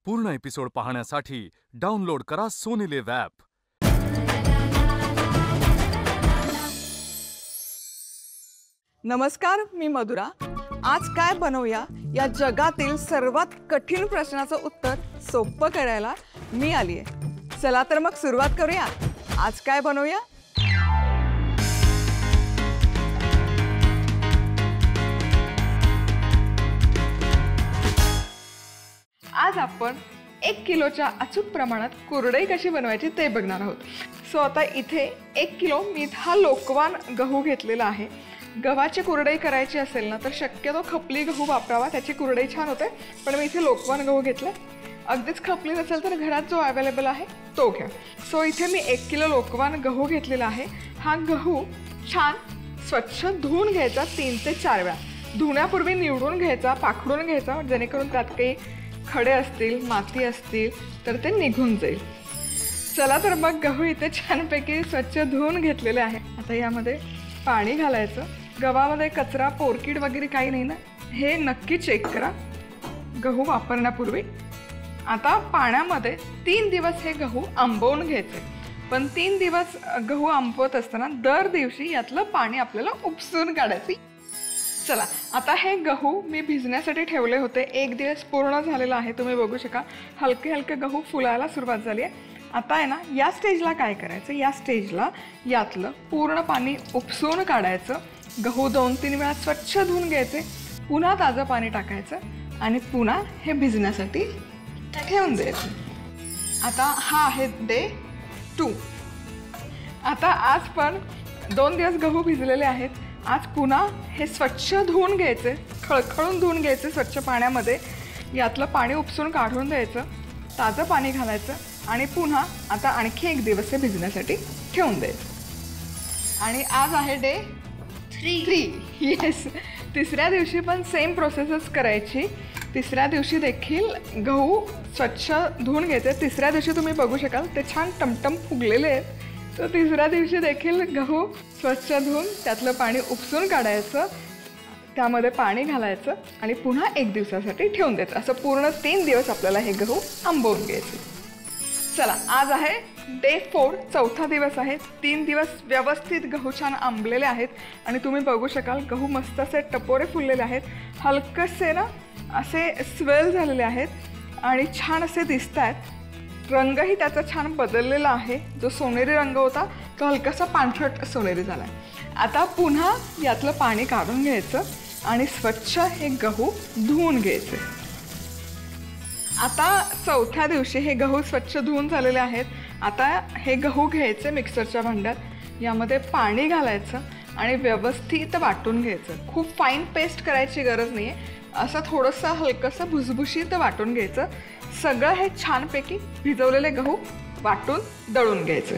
पूर्ण एपिसोड पाहण्यासाठी डाउनलोड करा सोनी लिव्ह ॲप। नमस्कार, मी मधुरा। आज काय बनवूया या जगातील सर्वात कठीण प्रश्नाचं उत्तर सोपं करायला मी आली आहे। चला तर मग सुरुवात करूया। आज काय बनवूया? आज आपण 1 किलोच्या अचूक प्रमाणात कुरडई कशी बनवायची ते बघणार आहोत। सो आता इथे 1 किलो मी हा लोकवान गहू घेतलेला आहे। गव्हाची कुरडई करायची असेल ना तर शक्यतो खपली गहू वापरावा, त्याची कुरडई छान होते। पण मी इथे लोकवान गहू घेतला। अगदीच खपली नसेल तर घरात जो अवेलेबल आहे तो घ्या। सो इथे मी 1 किलो लोकवान गहू घेतलेला आहे। हा गहू छान स्वच्छ धुवून घ्यायचा 3 ते 4 वेळा। धुण्यापूर्वी निवडून घ्यायचा, पाखडून घ्यायचा, जेणेकरून त्यात काही खडे असतील, माती असतील तर ते निघून जाईल। चला तर मग गहू इथे छानपैकी स्वच्छ धुवून घेतलेले आहे। आता यामध्ये पाणी घालायचं। गव्हामध्ये कचरा, पोरकीड वगैरे काही नाही ना, हे नक्की चेक करा गहू वापरण्यापूर्वी। आता पाण्यामध्ये 3 दिवस हे गहू आंबवून घ्यायचे। पण 3 दिवस गहू आंबवत असताना दर दिवशी यातलं पाणी आपल्याला उपसून काढायचं। चला, आता हे गहू मी भिजण्यासाठी ठेवले होते। 1 दिवस पूर्ण झालेला आहे, तुम्ही बघू शका। हलके हलके गहू फुलायला सुरुवात झाली आहे। आता आहे ना, या स्टेजला काय करायचं, या स्टेजला यातलं पूर्ण पाणी उपसून काढायचं। गहू 2-3 वेळा स्वच्छ धुवून घ्यायचे, पुन्हा ताजं पाणी टाकायचं आणि पुन्हा हे भिजण्यासाठी ठेवून द्यायचं। आता हा आहे डे 2। आता आज पण 2 दिवस गहू भिजलेले आहेत। आज पुन्हा हे स्वच्छ धुवून घ्यायचे, खळखळून धुवून घ्यायचे स्वच्छ पाण्यामध्ये। यातलं पाणी उपसून काढून द्यायचं, ताजं पाणी घालायचं आणि पुन्हा आता आणखी 1 दिवस हे भिजण्यासाठी ठेवून द्यायचं। आणि आज आहे डे 3। येस, तिसऱ्या दिवशी पण सेम प्रोसेसच करायची। तिसऱ्या दिवशी देखील गहू स्वच्छ धुवून घ्यायचे। तिसऱ्या दिवशी तुम्ही बघू शकाल ते छान टमटम फुगलेले आहेत। तर तिसऱ्या दिवशी देखील गहू स्वच्छ धुवून त्यातलं पाणी उपसून काढायचं, त्यामध्ये पाणी घालायचं आणि पुन्हा 1 दिवसासाठी ठेवून द्यायचं। असं पूर्ण 3 दिवस आपल्याला हे गहू आंबवून घ्यायचे। चला, आज आहे डे 4, चौथा दिवस आहे। 3 दिवस व्यवस्थित गहू छान आंबलेले आहेत आणि तुम्ही बघू शकाल गहू मस्त असे टपोरे फुललेले आहेत, हलकसे ना असे स्वेल झालेले आहेत आणि छान असे दिसत आहेत। रंगही त्याचा छान बदललेला आहे। जो सोनेरी रंग होता तो हलकासा पांढरट सोनेरी झाला आहे। आता पुन्हा यातलं पाणी काढून घ्यायचं आणि स्वच्छ हे गहू धुवून घ्यायचे। आता चौथ्या दिवशी हे गहू स्वच्छ धुवून झालेले आहेत। आता हे गहू घ्यायचे मिक्सरच्या भांड्यात, यामध्ये पाणी घालायचं आणि व्यवस्थित वाटून घ्यायचं। खूप फाईन पेस्ट करायची गरज नाही आहे, असं थोडंसं हलकंसं भुसभुशीत वाटून घ्यायचं। सगळं हे छानपैकी भिजवलेले गहू वाटून दळून घ्यायचं।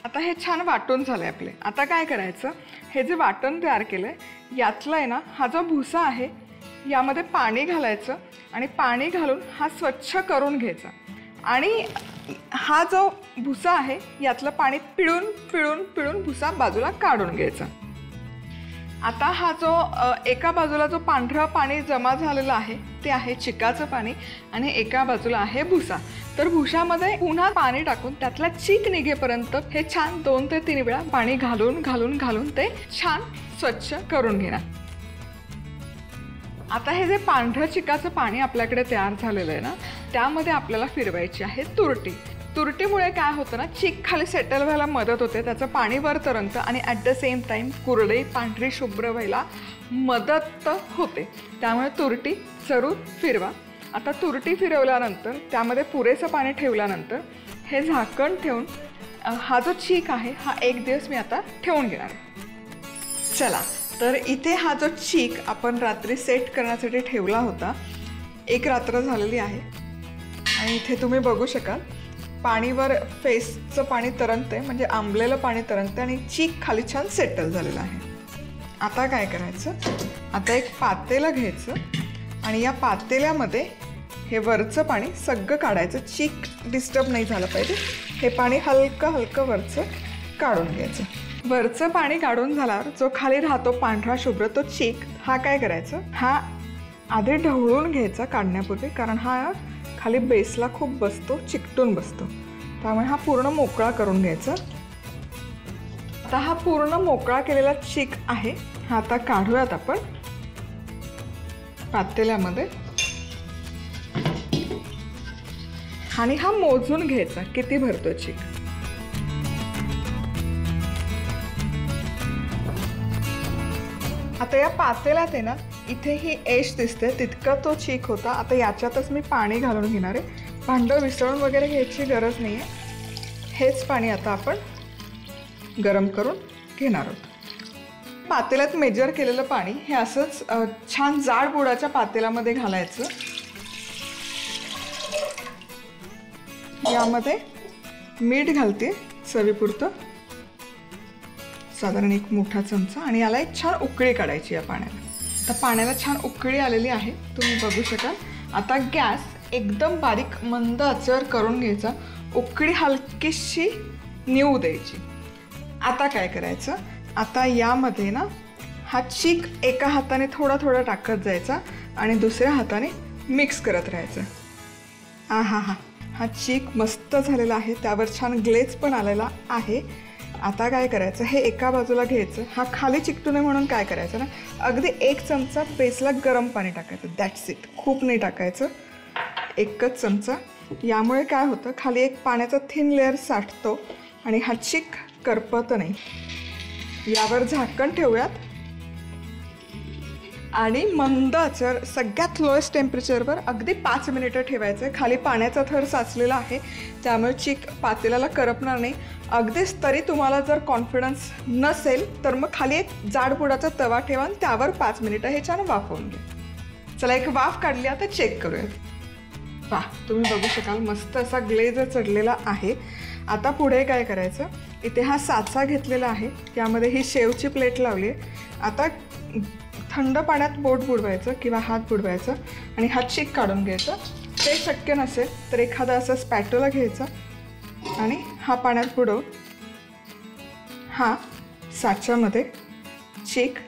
आता हे छान वाटून झालं आहे आपले। आता काय करायचं, हे जे वाटण तयार केलं आहे यातलं आहे ना, हा जो भुसा आहे यामध्ये पाणी घालायचं आणि पाणी घालून हा स्वच्छ करून घ्यायचा। आणि हा जो भुसा आहे यातलं पाणी पिळून पिळून पिळून भुसा बाजूला काढून घ्यायचा। आता हा जो एका बाजूला जो पांढरं पाणी जमा झालेलं आहे ते आहे चिकाचं पाणी आणि एका बाजूला आहे भुसा। तर भुशामध्ये पुन्हा पाणी टाकून त्यातला चीक निघेपर्यंत हे छान 2 ते 3 वेळा पाणी घालून घालून घालून ते छान स्वच्छ करून घेणार। आता हे जे पांढरं चिकाचं पाणी आपल्याकडे तयार झालेलं आहे ना, त्यामध्ये आपल्याला फिरवायची आहे तुरटी। तुरटीमुळे काय होतं ना, चीक खाली सेटल व्हायला मदत होते, त्याचं पाणी वर तरंगतं आणि ॲट द सेम टाईम कुरडई पांढरी शुभ्र व्हायला मदत होते। त्यामुळे तुरटी जरूर फिरवा। आता तुरटी फिरवल्यानंतर त्यामध्ये पुरेसं पाणी ठेवल्यानंतर हे झाकण ठेवून हा जो चीक आहे हा 1 दिवस मी आता ठेवून घेणार आहे। चला, तर इथे हा जो चीक आपण रात्री सेट करण्यासाठी ठेवला होता, 1 रात्र झालेली आहे आणि इथे तुम्ही बघू शकाल पाणीवर फेसचं पाणी तरंगतंय, म्हणजे आंबलेलं पाणी तरंगतंय आणि चीक खाली छान सेटल झालेलं आहे। आता काय करायचं, आता एक पातेलं घ्यायचं आणि या पातेल्यामध्ये हे वरचं पाणी सगळं काढायचं। चीक डिस्टर्ब नाही झालं पाहिजे, हे पाणी हलकं हलकं वरचं काढून घ्यायचं। वरचं पाणी काढून झाल्यावर जो खाली राहतो पांढरा शुभ्र तो चीक, हा काय करायचं, हा आधी ढवळून घ्यायचा काढण्यापूर्वी, कारण हा खाली बेसला खूप बसतो, चिकटून बसतो, त्यामुळे हा पूर्ण मोकळा करून घ्यायचा. आता हा पूर्ण मोकळा केलेला चीक आहे, हा आता काढूयात आपण पातेल्यामध्ये. आणि हा मोजून घ्यायचा किती भरतो चीक. आता या पातेल्यात आहे ना, इथे ही एश दिसते, तितका तो चीक होता. आता याच्यातच मी पाणी घालून घेणार आहे. भांडं विसळून वगैरे घ्यायची गरज नाही आहे. हेच पाणी आता आपण गरम करून घेणार आहोत. पातेल्यात मेजर केलेलं पाणी हे असंच छान जाड बुडाच्या पातेल्यामध्ये घालायचं. यामध्ये मीठ घालते चवीपुरतं, साधारण 1 मोठा चमचा. आणि याला एक छान उकळी काढायची या पाण्याला. तर पाण्याला छान उकळी आलेली आहे, तुम्ही बघू शकाल. आता गॅस एकदम बारीक मंद आचेवर करून घ्यायचा. उकळी हलकीशी निवू द्यायची. आता काय करायचं, आता यामध्ये ना हा चीक एका हाताने थोडा थोडा टाकत जायचा आणि दुसऱ्या हाताने मिक्स करत राहायचं. हा चीक मस्त झालेला आहे, त्यावर छान ग्लेज पण आलेला आहे. आता काय करायचं, हे एका बाजूला घ्यायचं. हा खाली चिकटू नये म्हणून काय करायचं ना, अगदी 1 चमचा बेसला गरम पाणी टाकायचं. दॅट्स इट, खूप नाही टाकायचं, 1च चमचा. यामुळे काय होतं, खाली एक पाण्याचा थिन लेअर साठतो आणि हा चीक करपत नाही. यावर झाकण ठेवूयात आणि मंद आचेवर सगळ्यात लोएस्ट टेम्परेचरवर अगदी 5 मिनिटं ठेवायचं आहे. खाली पाण्याचा थर साचलेला आहे, त्यामुळे चीक पातेल्याला करपणार नाही. अगदीच तरी तुम्हाला जर कॉन्फिडन्स नसेल तर मग खाली एक जाडबुडाचा तवा ठेवा आणि त्यावर 5 मिनिटं हे छान वाफवून घ्या. चला, एक वाफ काढली, आता चेक करूयात. वाह, तुम्ही बघू शकाल मस्त असा ग्लेज चढलेला आहे. आता पुढे काय करायचं, इथे हा साचा घेतलेला आहे, यामध्ये ही शेवची प्लेट लावली आहे. आता थंड पाण्यात बोट बुडवायचं किंवा हात बुडवायचं आणि हा चीक काढून घ्यायचा. ते शक्य नसेल तर एखादा असा स्पॅटोला घ्यायचा आणि हा पाण्यात बुडवून हा साच्यामध्ये चीक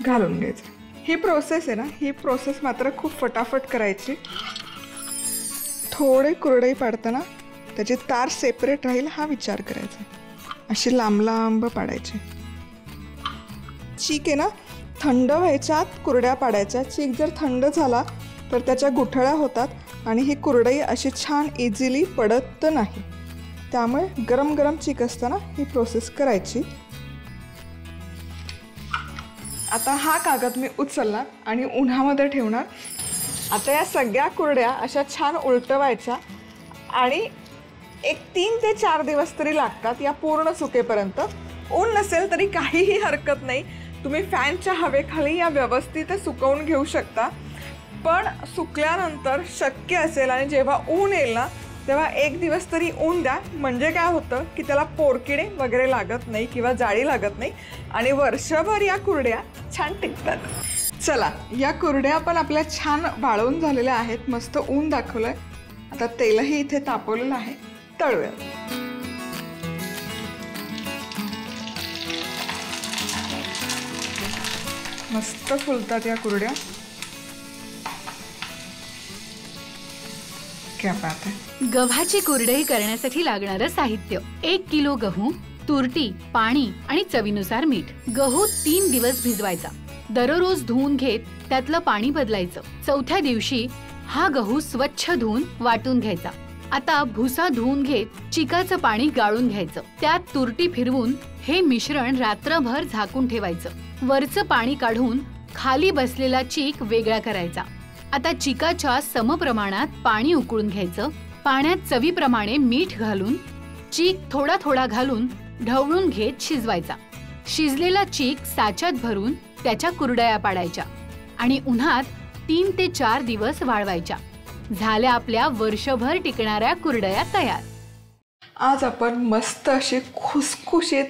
घालून घ्यायचा. ही प्रोसेस आहे ना, ही प्रोसेस मात्र खूप फटाफट करायची. थोडे कुरडई पाडताना त्याची तार सेपरेट राहील हा विचार करायचा. अशी लांब लांब पाडायची. चीक आहे ना, थंड व्हायच्या आत कुरड्या पाडायच्या. चीक जर थंड झाला तर त्याच्या गुठळ्या होतात आणि ही कुरडई अशी छान इझिली पडत नाही. त्यामुळे गरम गरम चीक असताना ही प्रोसेस करायची. आता हा कागद मी उचलणार आणि उन्हामध्ये ठेवणार. आता या सगळ्या कुरड्या अशा छान उलटवायच्या आणि एक 3 ते 4 दिवस तरी लागतात या पूर्ण सुकेपर्यंत. ऊन नसेल तरी काहीही हरकत नाही, तुम्ही फॅनच्या हवेखाली या व्यवस्थित सुकवून घेऊ शकता. पण सुकल्यानंतर शक्य असेल आणि जेव्हा ऊन येईल ना तेव्हा 1 दिवस तरी ऊन द्या. म्हणजे काय होतं की त्याला पोरकिडे वगैरे लागत नाही किंवा जाळी लागत नाही आणि वर्षभर या कुरड्या छान टिकतात. चला, या कुरड्या पण आपल्या छान वाळवून झालेल्या आहेत, मस्त ऊन दाखवलं आहे. आता तेलही इथे तापवलेलं आहे, तळूया. मस्त फुलतात या कुरड्या. क्या बात आहे. गव्हाची कुरडई करण्यासाठी लागणारं साहित्य: 1 किलो गहू, तुरटी, पाणी आणि चवीनुसार मीठ. गहू 3 दिवस भिजवायचा. दररोज धुवून घेत त्यातलं पाणी बदलायचं. 4थ्या दिवशी हा गहू स्वच्छ धुवून वाटून घ्यायचा. आता भुसा धुवून घेत चिकाचं पाणी गाळून घ्यायचं. त्यात तुरटी फिरवून हे मिश्रण रात्रभर झाकून ठेवायचं. वरचं पाणी काढून खाली बसलेला चीक वेगळा करायचा. आता चिकाच्या समप्रमाणात पाणी उकळून घ्यायचं. पाण्यात चवीप्रमाणे मीठ घालून चीक थोडा थोडा घालून ढवळून घेत शिजवायचा. शिजलेला चीक साच्यात भरून त्याच्या कुरडया पाडायच्या आणि उन्हात 3 ते 4 दिवस वाळवायच्या. झाल्या आपल्या वर्षभर टिकणाऱ्या कुरडया तयार. आज आपण मस्त अशी खुसखुशीत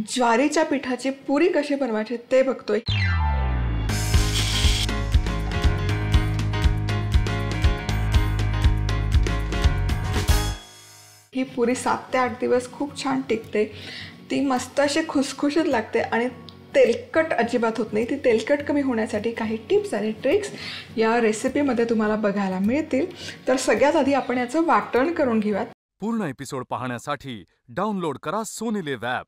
ज्वारीच्या पिठाची पुरी कशी बनवायची ते बघतोय. ही पुरी 7 ते 8 दिवस खूप छान टिकते. ती मस्त अशी खुसखुशीत लागते आणि तेलकट अजिबात होत नाही. ती तेलकट कमी होण्यासाठी काही टिप्स आणि ट्रिक्स या रेसिपीमध्ये तुम्हाला बघायला मिळतील. तर सगळ्यात आधी आपण याचं वाटण करून घेऊयात. पूर्ण एपिसोड पाहण्यासाठी डाउनलोड करा सोनी लिव्ह ॲप.